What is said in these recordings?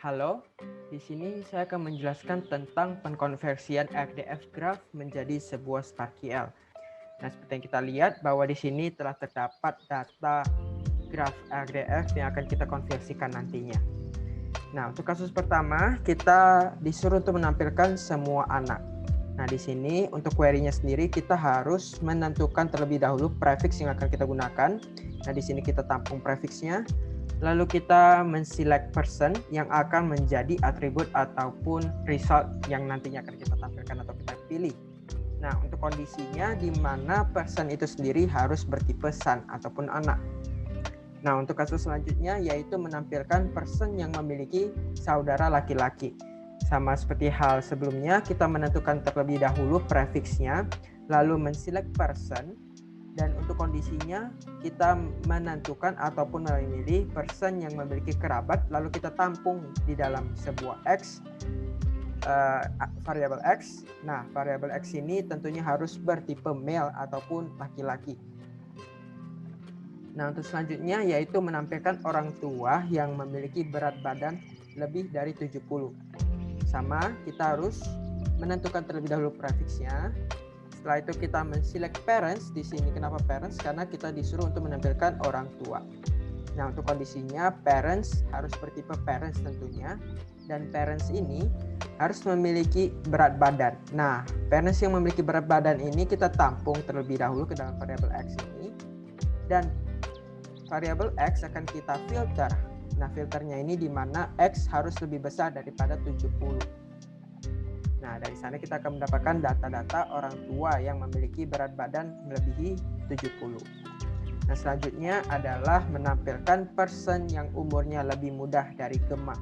Halo, di sini saya akan menjelaskan tentang pengkonversian RDF graph menjadi sebuah SparkQL. Nah, seperti yang kita lihat bahwa di sini telah terdapat data graph RDF yang akan kita konversikan nantinya. Nah, untuk kasus pertama, kita disuruh untuk menampilkan semua anak. Nah, di sini untuk query-nya sendiri kita harus menentukan terlebih dahulu prefix yang akan kita gunakan. Nah, di sini kita tampung prefixnya. Lalu kita men-select person yang akan menjadi atribut ataupun result yang nantinya akan kita tampilkan atau kita pilih. Nah, untuk kondisinya di mana person itu sendiri harus bertipe son ataupun anak. Nah, untuk kasus selanjutnya yaitu menampilkan person yang memiliki saudara laki-laki. Sama seperti hal sebelumnya, kita menentukan terlebih dahulu prefixnya, lalu men-select person. Dan untuk kondisinya kita menentukan ataupun memilih person yang memiliki kerabat, lalu kita tampung di dalam sebuah X, variabel X. Nah, variabel X ini tentunya harus bertipe male ataupun laki-laki. Nah, untuk selanjutnya yaitu menampilkan orang tua yang memiliki berat badan lebih dari 70. Sama, kita harus menentukan terlebih dahulu prefixnya. Setelah itu kita men-select parents. Di sini kenapa parents? Karena kita disuruh untuk menampilkan orang tua. Nah, untuk kondisinya parents harus bertipe parents tentunya. Dan parents ini harus memiliki berat badan. Nah, parents yang memiliki berat badan ini kita tampung terlebih dahulu ke dalam variabel X ini. Dan variabel X akan kita filter. Nah, filternya ini di mana X harus lebih besar daripada 70. Nah, dari sana kita akan mendapatkan data-data orang tua yang memiliki berat badan melebihi 70. Nah, selanjutnya adalah menampilkan person yang umurnya lebih muda dari Gemma.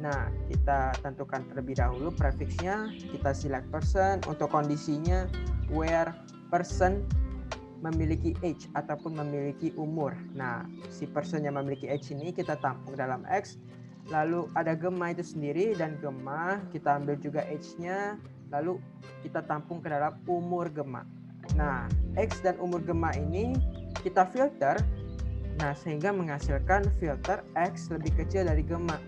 Nah, kita tentukan terlebih dahulu prefixnya, kita select person. Untuk kondisinya where person memiliki age ataupun memiliki umur. Nah, si person yang memiliki age ini kita tampung dalam X. Lalu ada Gemma itu sendiri, dan Gemma kita ambil juga age-nya, lalu kita tampung ke dalam umur Gemma. Nah, X dan umur Gemma ini kita filter, nah sehingga menghasilkan filter X lebih kecil dari Gemma,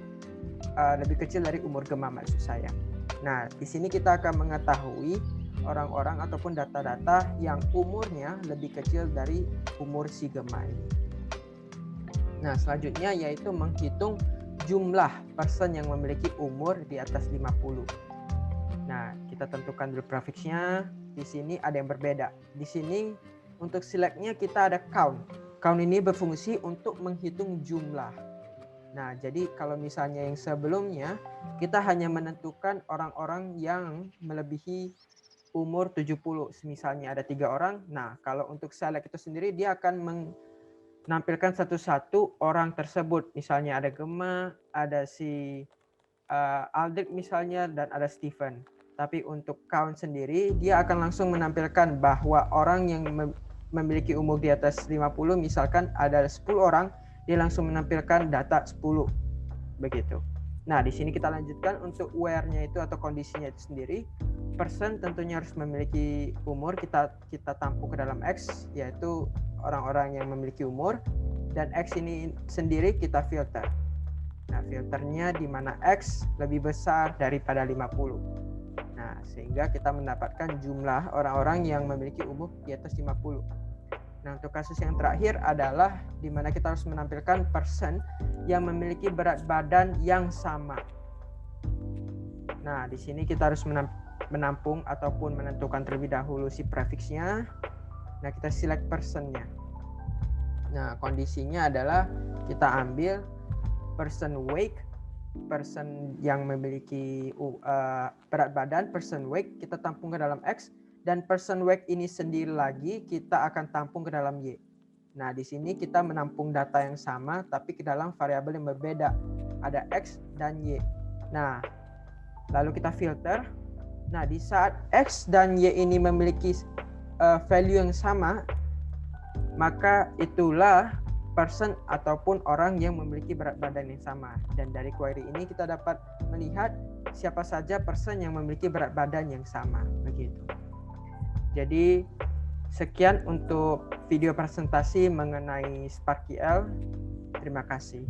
lebih kecil dari umur Gemma maksud saya. Nah, di sini kita akan mengetahui orang-orang ataupun data-data yang umurnya lebih kecil dari umur si Gemma ini. Nah, selanjutnya yaitu menghitung jumlah person yang memiliki umur di atas 50. Nah, kita tentukan dulu prefixnya. Di sini ada yang berbeda. Di sini untuk select-nya kita ada count. Count ini berfungsi untuk menghitung jumlah. Nah, jadi kalau misalnya yang sebelumnya kita hanya menentukan orang-orang yang melebihi umur 70. Misalnya ada 3 orang. Nah, kalau untuk select itu sendiri dia akan menampilkan satu-satu orang tersebut. Misalnya ada Gemma, ada si Aldrich misalnya, dan ada Stephen. Tapi untuk count sendiri, dia akan langsung menampilkan bahwa orang yang memiliki umur di atas 50, misalkan ada 10 orang, dia langsung menampilkan data 10. Begitu. Nah, di sini kita lanjutkan untuk where-nya itu atau kondisinya itu sendiri. Person tentunya harus memiliki umur, kita tampung ke dalam X, yaitu orang-orang yang memiliki umur, dan X ini sendiri kita filter. Nah, filternya di mana X lebih besar daripada 50. Nah, sehingga kita mendapatkan jumlah orang-orang yang memiliki umur di atas 50. Nah, untuk kasus yang terakhir adalah di mana kita harus menampilkan person yang memiliki berat badan yang sama. Nah, di sini kita harus menampung ataupun menentukan terlebih dahulu si prefixnya. Nah, kita select personnya. Nah, kondisinya adalah kita ambil person weight, person yang memiliki berat badan, person weight kita tampung ke dalam X, dan person weight ini sendiri lagi kita akan tampung ke dalam Y. Nah, di sini kita menampung data yang sama tapi ke dalam variabel yang berbeda. Ada X dan Y. Nah, lalu kita filter. Nah, di saat X dan Y ini memiliki value yang sama, maka itulah person ataupun orang yang memiliki berat badan yang sama. Dan dari query ini kita dapat melihat siapa saja person yang memiliki berat badan yang sama. Begitu. Jadi sekian untuk video presentasi mengenai SparkQL. Terima kasih.